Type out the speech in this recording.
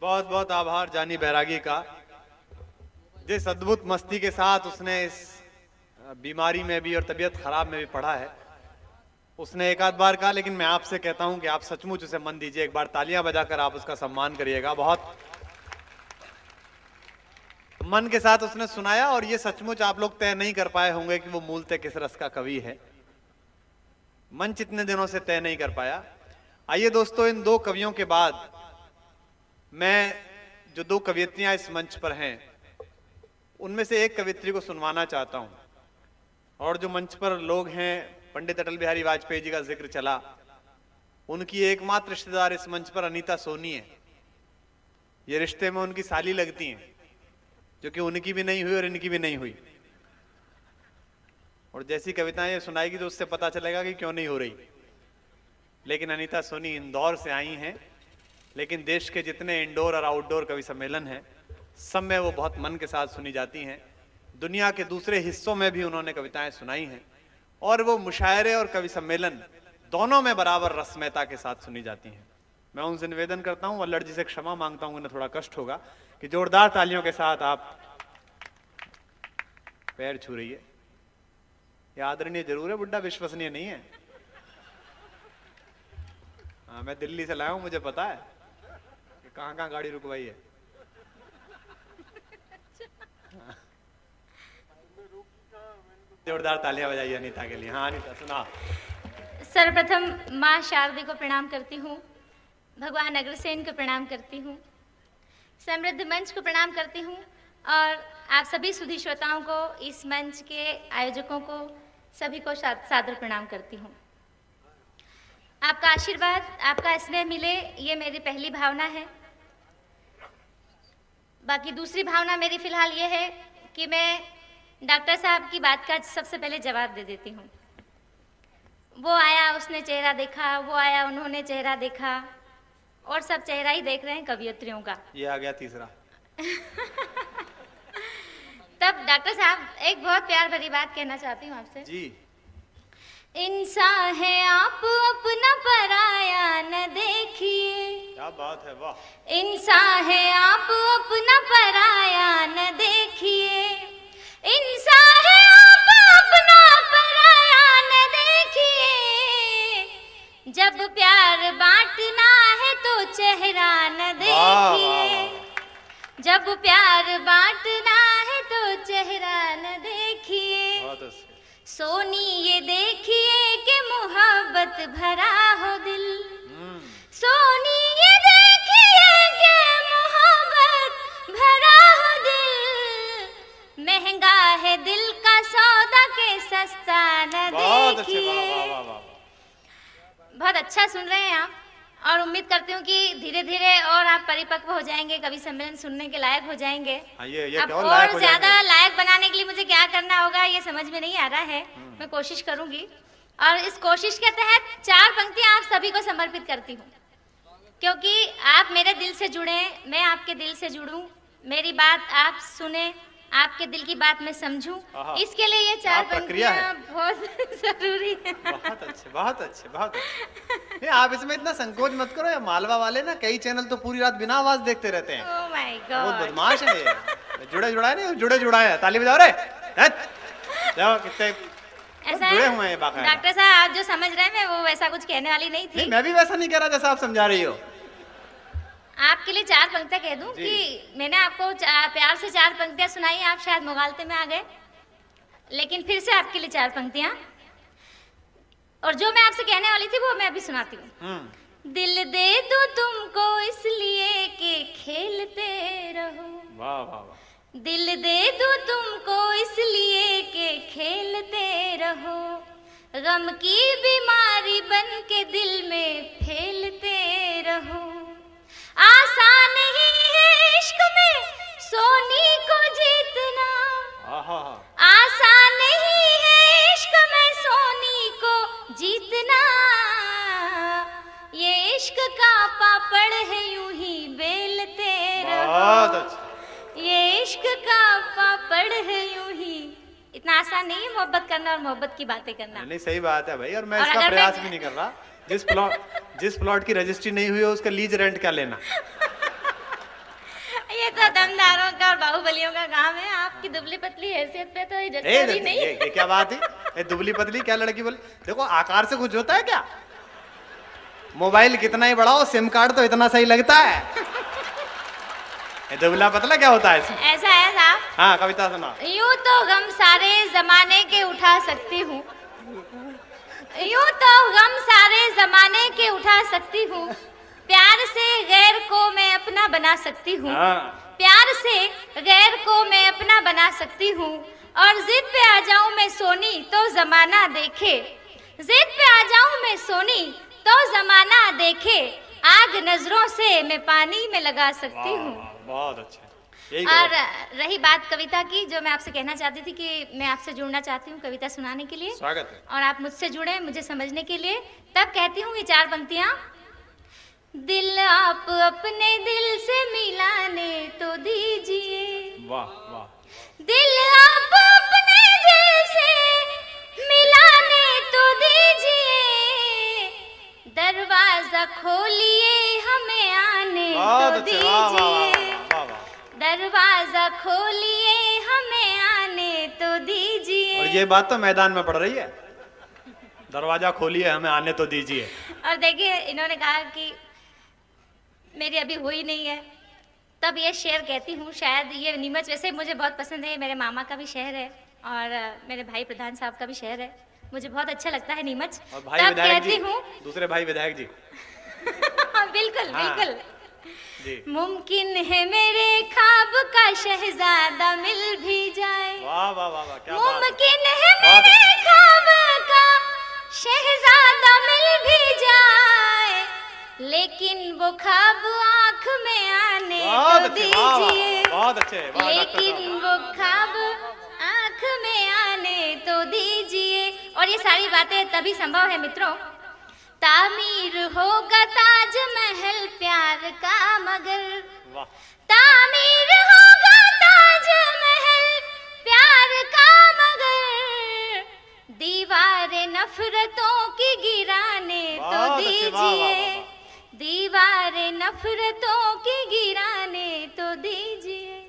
बहुत बहुत आभार जानी बैरागी का, जिस अद्भुत मस्ती के साथ उसने इस बीमारी में भी और तबीयत खराब में भी पढ़ा है। उसने एक आध बार कहा, लेकिन मैं आपसे कहता हूं कि आप सचमुच उसे मन दीजिए, एक बार तालियां बजाकर आप उसका सम्मान करिएगा। बहुत मन के साथ उसने सुनाया और ये सचमुच आप लोग तय नहीं कर पाए होंगे कि वो मूलतः किस रस का कवि है। मंच इतने दिनों से तय नहीं कर पाया। आइए दोस्तों, इन दो कवियों के बाद मैं जो दो कवियत्रियां इस मंच पर हैं उनमें से एक कवियत्री को सुनवाना चाहता हूं। और जो मंच पर लोग हैं, पंडित अटल बिहारी वाजपेयी जी का जिक्र चला, उनकी एकमात्र रिश्तेदार इस मंच पर अनीता सोनी है। ये रिश्ते में उनकी साली लगती हैं, जो कि उनकी भी नहीं हुई और इनकी भी नहीं हुई। और जैसी कविताएं ये सुनाएगी तो उससे पता चलेगा कि क्यों नहीं हो रही। लेकिन अनीता सोनी इंदौर से आई हैं, लेकिन देश के जितने इंडोर और आउटडोर कवि सम्मेलन हैं सब में वो बहुत मन के साथ सुनी जाती हैं। दुनिया के दूसरे हिस्सों में भी उन्होंने कविताएं सुनाई हैं और वो मुशायरे और कवि सम्मेलन दोनों में बराबर रसमयता के साथ सुनी जाती हैं। मैं उनसे निवेदन करता हूं, वल्लड़ जी से क्षमा मांगता हूं, उन्हें थोड़ा कष्ट होगा, कि जोरदार तालियों के साथ आप पैर छू रही है। यह आदरणीय जरूर है, बुड्ढा विश्वसनीय नहीं है। हाँ, मैं दिल्ली से लाया हूं, मुझे पता है कि कहां कहां गाड़ी रुकवाई है। जोरदार तालियां बजाइए अनीता के लिए। हाँ अनीता, सुना। सर्वप्रथम माँ शारदे को प्रणाम करती हूँ, भगवान अग्रसेन को प्रणाम करती हूँ, समृद्ध मंच को प्रणाम करती हूँ और आप सभी सुधी श्रोताओं को, इस मंच के आयोजकों को, सभी को सादर प्रणाम करती हूँ। आपका आशीर्वाद, आपका स्नेह मिले, ये मेरी पहली भावना है। बाकी दूसरी भावना मेरी फिलहाल ये है कि मैं डॉक्टर साहब की बात का सबसे पहले जवाब दे देती हूँ। वो आया, उसने चेहरा देखा, वो आया, उन्होंने चेहरा देखा, और सब चेहरा ही देख रहे हैं कवियत्रियों का। ये आ गया तीसरा। तब डॉक्टर साहब, एक बहुत प्यार भरी बात कहना चाहती हूँ आपसे जी। इंसान है आप अपना पराया न देखिए। क्या बात है, वाह। इंसान है आप अपना पराया न देखिए। इंसान है आप अपना पराया न देखिए। जब प्यार बांटना है तो चेहरा न देखिए। जब प्यार बांटना है तो चेहरा न देखिए। सोनी ये देखिए कि मोहब्बत भरा हो दिल। सोनी ये देखिए कि मोहब्बत भरा हो दिल। महंगा है दिल का सौदा के सस्ता न देखिए। बहुत अच्छा सुन रहे हैं आप, और उम्मीद करती हूँ कि धीरे धीरे और आप परिपक्व हो जाएंगे, कवि सम्मेलन सुनने के लायक हो जाएंगे। अब और ज्यादा लायक बनाने के लिए मुझे क्या करना होगा ये समझ में नहीं आ रहा है। मैं कोशिश करूंगी, और इस कोशिश के तहत 4 पंक्तियां आप सभी को समर्पित करती हूँ, क्योंकि आप मेरे दिल से जुड़े, मैं आपके दिल से जुड़ूं, मेरी बात आप सुने, आपके दिल की बात मैं समझूं, इसके लिए ये 4 पंक्तियां बहुत जरूरी है। बहुत अच्छे, बहुत अच्छे, बहुत अच्छे। आप इसमें इतना संकोच मत करो। या मालवा वाले ना कई चैनल तो पूरी रात बिना आवाज देखते रहते हैं। ओह माय गॉड, बहुत बदमाश है ये। जुड़े जुड़ाए नहीं, जुड़े जुड़ाए हैं। ताली बजाओ रे। जाओ, कितने जुड़े हुए हैं बाकायदा। डॉक्टर साहब, आप जो समझ रहे हैं, मैं वो वैसा कुछ कहने वाली नहीं थी। मैं भी वैसा नहीं कह रहा जैसा आप समझा रही हो। आपके लिए 4 पंक्तियां कह दूं कि मैंने आपको प्यार से 4 पंक्तियां सुनाई, आप शायद मुगालते में आ गए, लेकिन फिर से आपके लिए 4 पंक्तियां, और जो मैं आपसे कहने वाली थी वो मैं अभी सुनाती हूँ। दिल दे दूं तुमको इसलिए कि खेलते रहो। वाह वाह वाह। दिल दे दूं तुमको इसलिए कि खेलते रहो। गम की बीमारी बन के दिल में फैलते रहो। आसान नहीं है इश्क में सोनी को जीतना। आसान नहीं है इश्क में सोनी को जीतना। ये इश्क का पापड़ है यूं ही बेलते रहो। ये इश्क का पापड़ है यूं ही। इतना आसान नहीं है मोहब्बत करना और मोहब्बत की बातें करना। नहीं, सही बात है भाई, और मैं इसका प्रयास भी नहीं कर रहा। जिस प्लॉट की रजिस्ट्री नहीं हुई है उसका लीज रेंट क्या लेना। का और बाहुबलियों का काम है, आपकी दुबली पतली हैसियत पे तो ये जचता भी नहीं। ये क्या बात है? ये दुबली पतली क्या लड़की बोले? देखो आकार से कुछ होता है क्या? मोबाइल कितना ही बड़ा हो, सिम कार्ड तो इतना सही लगता है। ये दुबला पतला क्या होता है इसमें? ऐसा है साहब। हाँ कविता सुना। यूं तो गम सारे जमाने के उठा सकती हूँ, यूं तो गम सारे जमाने के उठा सकती हूँ, प्यार से गैर को मैं अपना बना सकती हूँ, प्यार से गैर को मैं अपना बना सकती हूँ, और जिद पे आ जाऊं मैं सोनी तो जमाना देखे, जिद पे आ जाऊं मैं सोनी तो जमाना देखे, आग नजरों से मैं पानी में लगा सकती हूँ। बहुत अच्छा। और रही बात कविता की, जो मैं आपसे कहना चाहती थी कि मैं आपसे जुड़ना चाहती हूँ कविता सुनाने के लिए। स्वागत है। और आप मुझसे जुड़े मुझे समझने के लिए। तब कहती हूँ ये 4 पंक्तियाँ। दिल आप अपने दिल से मिलाने तो दीजिए, वाह वाह। दिल आप अपने दिल से मिलाने तो दीजिए, दरवाजा खोलिए हमें आने तो दीजिए, दरवाजा खोलिए हमें आने तो दीजिए। और ये बात तो मैदान में पड़ रही है, दरवाजा खोलिए हमें आने तो दीजिए। और देखिए इन्होंने कहा कि मेरी अभी हुई नहीं है, तब ये शेर कहती हूँ। शायद ये नीमच वैसे मुझे बहुत पसंद है, मेरे मामा का भी शहर है और मेरे भाई प्रधान साहब का भी शहर है, मुझे बहुत अच्छा लगता है नीमच। और भाई तब विधायक कहती जी, हूँ दूसरे भाई विधायक जी। बिल्कुल हाँ, बिल्कुल जी। मुमकिन है मेरे ख्वाब का शहजादा मिल भी जाए, वाह वाह वाह वाह, क्या बात है। मुमकिन है मेरे ख्वाब का शहजादा मिल भी जाए, लेकिन वो ख्वाब आंख में आने तो दीजिए, बहुत अच्छे, लेकिन वो ख्वाब आंख में आने तो दीजिए। और ये सारी बातें तभी संभव है मित्रों, तामीर होगा ताजमहल प्यार का मगर, तामीर होगा ताजमहल प्यार का मगर, दीवारें नफरतों की गिराने तो दीजिए, दीवारें नफरतों की गिराने तो दीजिए।